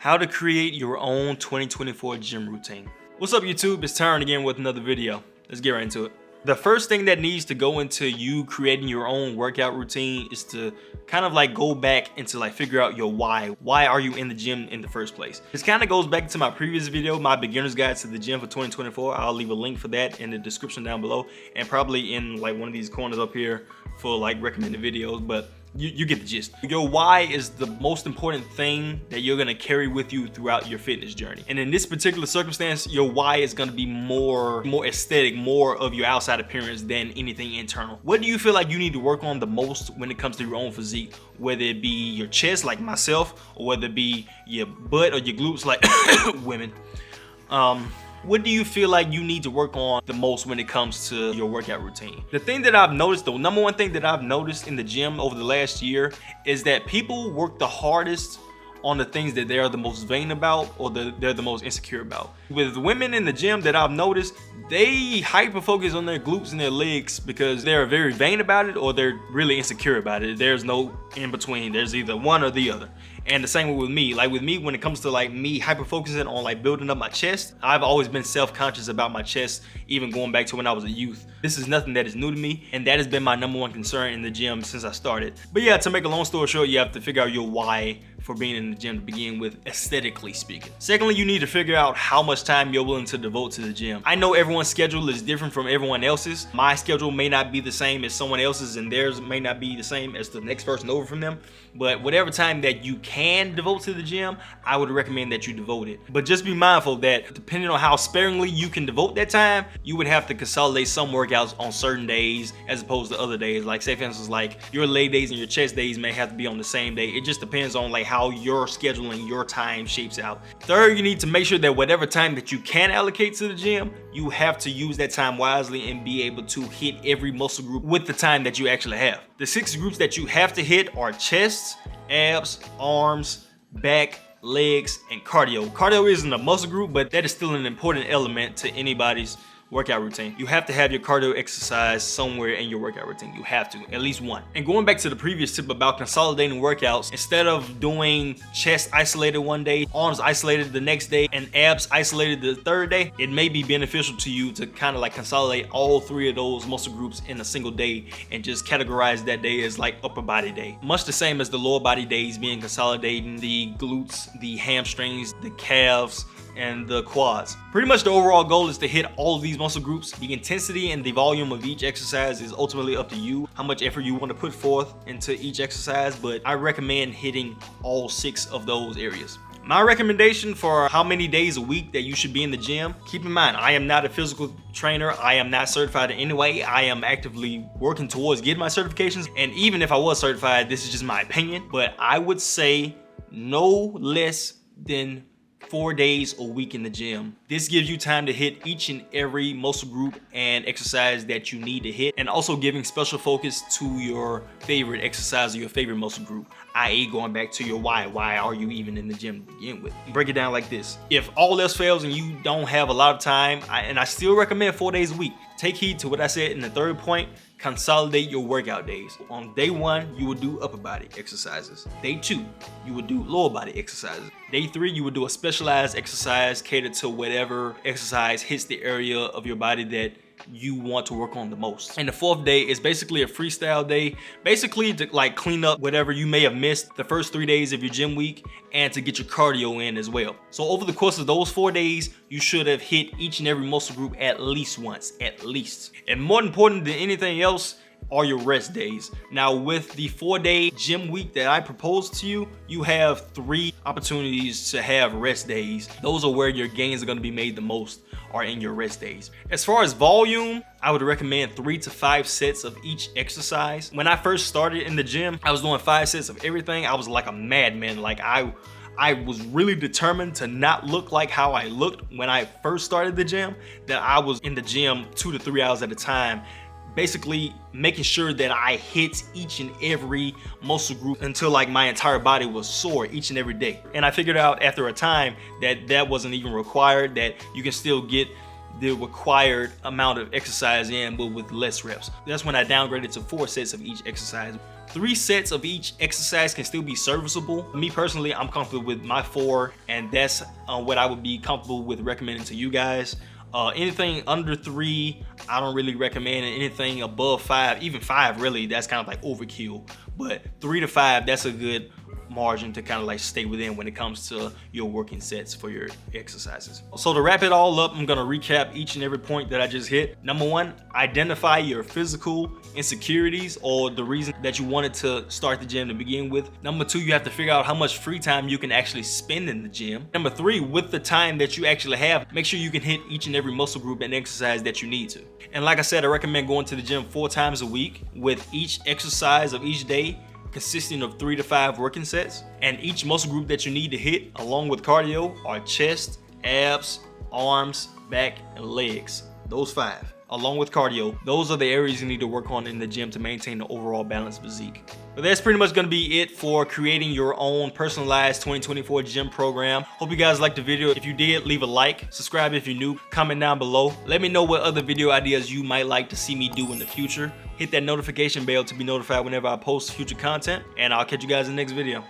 How to create your own 2024 gym routine. What's up YouTube? It's Tyron again with another video. Let's get right into it. The first thing that needs to go into you creating your own workout routine is to kind of like go back and to like figure out your why. Why are you in the gym in the first place? This kind of goes back to my previous video, my beginner's guide to the gym for 2024. I'll leave a link for that in the description down below and probably in like one of these corners up here for like recommended videos, but you get the gist. Your why is the most important thing that you're gonna carry with you throughout your fitness journey. And in this particular circumstance, your why is gonna be more aesthetic, more of your outside appearance than anything internal. What do you feel like you need to work on the most when it comes to your own physique? Whether it be your chest, like myself, or whether it be your butt or your glutes, like women. What do you feel like you need to work on the most when it comes to your workout routine? The thing that I've noticed, the number one thing that I've noticed in the gym over the last year is that people work the hardest on the things that they are the most vain about or they're the most insecure about. With women in the gym that I've noticed, they hyper focus on their glutes and their legs because they're very vain about it or they're really insecure about it. There's no in between. There's either one or the other. And the same with me. Like with me, when it comes to like me hyper focusing on like building up my chest, I've always been self-conscious about my chest, even going back to when I was a youth. This is nothing that is new to me, and that has been my number one concern in the gym since I started. But yeah, to make a long story short, you have to figure out your why for being in the gym to begin with, aesthetically speaking. Secondly, you need to figure out how much time you're willing to devote to the gym. I know everyone's schedule is different from everyone else's. My schedule may not be the same as someone else's, and theirs may not be the same as the next person over from them. But whatever time that you can devote to the gym, I would recommend that you devote it. But just be mindful that depending on how sparingly you can devote that time, you would have to consolidate some workouts on certain days as opposed to other days. Like say for instance, like your leg days and your chest days may have to be on the same day. It just depends on like how your scheduling, your time shapes out. Third, you need to make sure that whatever time that you can allocate to the gym, you have to use that time wisely and be able to hit every muscle group with the time that you actually have. The 6 groups that you have to hit are chest, abs, arms, back, legs, and cardio. Cardio isn't a muscle group, but that is still an important element to anybody's workout routine. You have to have your cardio exercise somewhere in your workout routine. You have to, at least one. And going back to the previous tip about consolidating workouts, instead of doing chest isolated one day, arms isolated the next day, and abs isolated the third day, it may be beneficial to you to kind of like consolidate all 3 of those muscle groups in a single day and just categorize that day as like upper body day. Much the same as the lower body days being consolidating the glutes, the hamstrings, the calves, and the quads. Pretty much the overall goal is to hit all of these muscle groups. The intensity and the volume of each exercise is ultimately up to you, how much effort you want to put forth into each exercise, but I recommend hitting all 6 of those areas. My recommendation for how many days a week that you should be in the gym, keep in mind, I am not a physical trainer. I am not certified in any way. I am actively working towards getting my certifications. And even if I was certified, this is just my opinion, but I would say no less than 4 days a week in the gym. This gives you time to hit each and every muscle group and exercise that you need to hit, and also giving special focus to your favorite exercise or your favorite muscle group, i.e. going back to your why. Why are you even in the gym to begin with? Break it down like this. If all else fails and you don't have a lot of time, and I still recommend 4 days a week, take heed to what I said in the third point. Consolidate your workout days. On day 1, you would do upper body exercises. Day 2, you would do lower body exercises. Day 3, you would do a specialized exercise catered to whatever exercise hits the area of your body that you want to work on the most. And the 4th day is basically a freestyle day, basically to like clean up whatever you may have missed the first 3 days of your gym week and to get your cardio in as well. So over the course of those 4 days, you should have hit each and every muscle group at least once, at least. And more important than anything else are your rest days. Now with the 4-day gym week that I proposed to you, you have 3 opportunities to have rest days. Those are where your gains are going to be made the most, are in your rest days. As far as volume, I would recommend 3 to 5 sets of each exercise. When I first started in the gym, I was doing 5 sets of everything. I was like a madman. Like I was really determined to not look like how I looked when I first started the gym, that I was in the gym 2 to 3 hours at a time, basically making sure that I hit each and every muscle group until like my entire body was sore each and every day. And I figured out after a time that that wasn't even required, that you can still get the required amount of exercise in, but with less reps. That's when I downgraded to 4 sets of each exercise. 3 sets of each exercise can still be serviceable. Me personally, I'm comfortable with my 4, and that's what I would be comfortable with recommending to you guys. Anything under 3, I don't really recommend, and anything above 5, even 5 really, that's kind of like overkill. But 3 to 5, that's a good margin to kind of like stay within when it comes to your working sets for your exercises. So to wrap it all up, I'm gonna recap each and every point that I just hit. Number 1, identify your physical insecurities or the reason that you wanted to start the gym to begin with. Number 2, you have to figure out how much free time you can actually spend in the gym. Number 3, with the time that you actually have, make sure you can hit each and every muscle group and exercise that you need to. And like I said, I recommend going to the gym 4 times a week, with each exercise of each day consisting of 3 to 5 working sets, and each muscle group that you need to hit along with cardio are chest, abs, arms, back, and legs. Those 5 along with cardio, those are the areas you need to work on in the gym to maintain the overall balanced physique. But that's pretty much gonna be it for creating your own personalized 2024 gym program. Hope you guys liked the video. If you did, leave a like, subscribe if you're new, comment down below. Let me know what other video ideas you might like to see me do in the future. Hit that notification bell to be notified whenever I post future content, and I'll catch you guys in the next video.